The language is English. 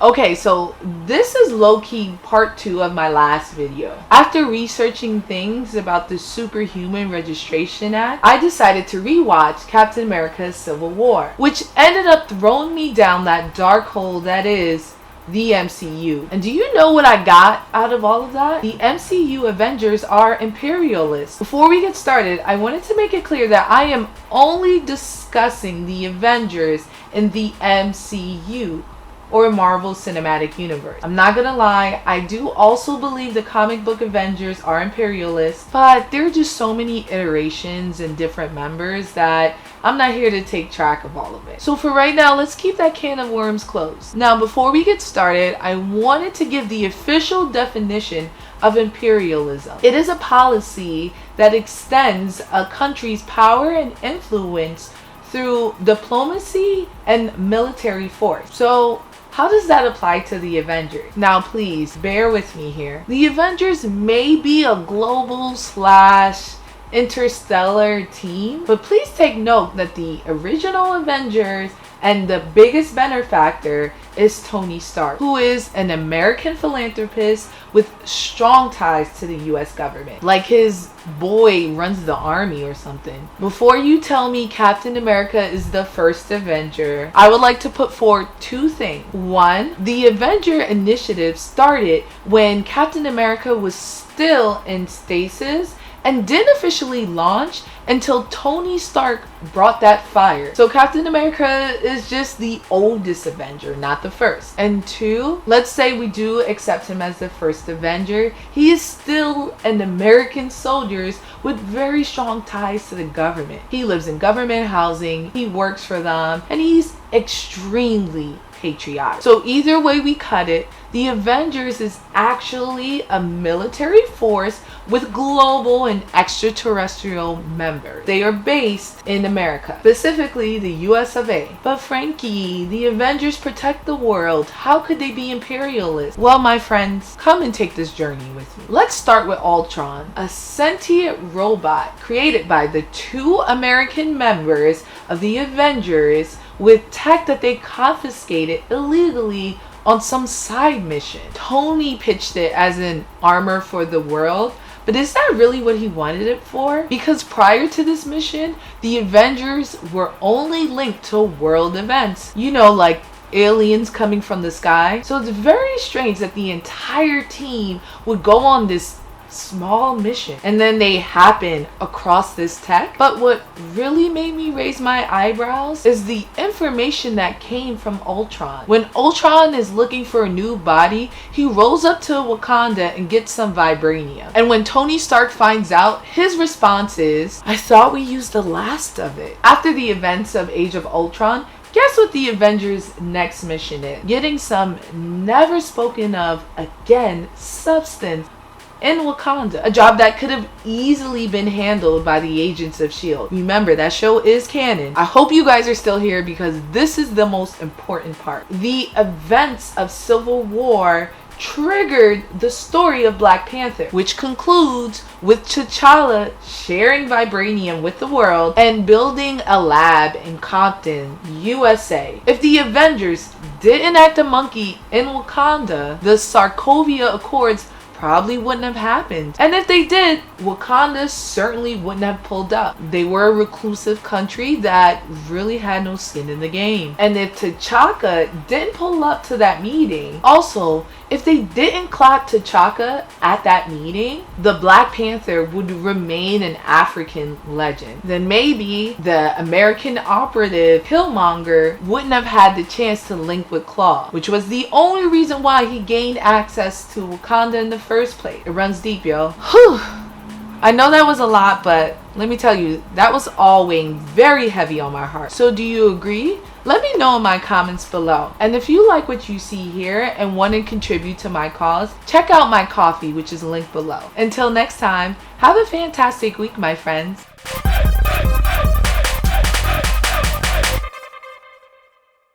Okay, so this is low-key part 2 of my last video. After researching things about the Superhuman Registration Act, I decided to rewatch Captain America's Civil War, which ended up throwing me down that dark hole that is the MCU. And do you know what I got out of all of that? The MCU Avengers are imperialists. Before we get started, I wanted to make it clear that I am only discussing the Avengers in the MCU, or Marvel Cinematic Universe. I'm not gonna lie, I do also believe the comic book Avengers are imperialists, but there are just so many iterations and different members that I'm not here to take track of all of it. So for right now, let's keep that can of worms closed. Now, before we get started, I wanted to give the official definition of imperialism. It is a policy that extends a country's power and influence through diplomacy and military force. So how does that apply to the Avengers? Now please bear with me here. The Avengers may be a global / interstellar team, but please take note that the original Avengers and the biggest benefactor is Tony Stark, who is an American philanthropist with strong ties to the US government. Like his boy runs the army or something. Before you tell me Captain America is the first Avenger, I would like to put forward 2 things. 1, the Avenger initiative started when Captain America was still in stasis and didn't officially launch until Tony Stark brought that fire. So Captain America is just the oldest Avenger, not the first. And 2, let's say we do accept him as the first Avenger, he is still an American soldier with very strong ties to the government. He lives in government housing, he works for them, and he's extremely patriotic. So either way we cut it, the Avengers is actually a military force with global and extraterrestrial members. They are based in America, specifically the US of A. But Frankie, the Avengers protect the world. How could they be imperialists? Well, my friends, come and take this journey with me. Let's start with Ultron, a sentient robot created by the 2 American members of the Avengers with tech that they confiscated illegally on some side mission. Tony pitched it as an armor for the world, but is that really what he wanted it for? Because prior to this mission, the Avengers were only linked to world events. You know, like aliens coming from the sky. So it's very strange that the entire team would go on this small mission and then they happen across this tech. But what really made me raise my eyebrows is the information that came from Ultron. When Ultron is looking for a new body, he rolls up to Wakanda and gets some vibranium. And when Tony Stark finds out, his response is, "I thought we used the last of it." After the events of Age of Ultron, guess what the Avengers' next mission is? Getting some never spoken of again substance in Wakanda, a job that could have easily been handled by the agents of S.H.I.E.L.D. Remember, that show is canon. I hope you guys are still here because this is the most important part. The events of Civil War triggered the story of Black Panther, which concludes with T'Challa sharing vibranium with the world and building a lab in Compton, USA. If the Avengers didn't act a monkey in Wakanda, the Sarcovia Accords probably wouldn't have happened. And if they did, Wakanda certainly wouldn't have pulled up. They were a reclusive country that really had no skin in the game. And if T'Chaka didn't pull up to that meeting, also, if they didn't clap T'Chaka at that meeting, the Black Panther would remain an African legend. Then maybe the American operative Killmonger wouldn't have had the chance to link with Claw, which was the only reason why he gained access to Wakanda in the first place. It runs deep, yo. Whew. I know that was a lot, but let me tell you, that was all weighing very heavy on my heart. So do you agree? Let me know in my comments below. And if you like what you see here and want to contribute to my cause, check out my coffee, which is linked below. Until next time, have a fantastic week, my friends.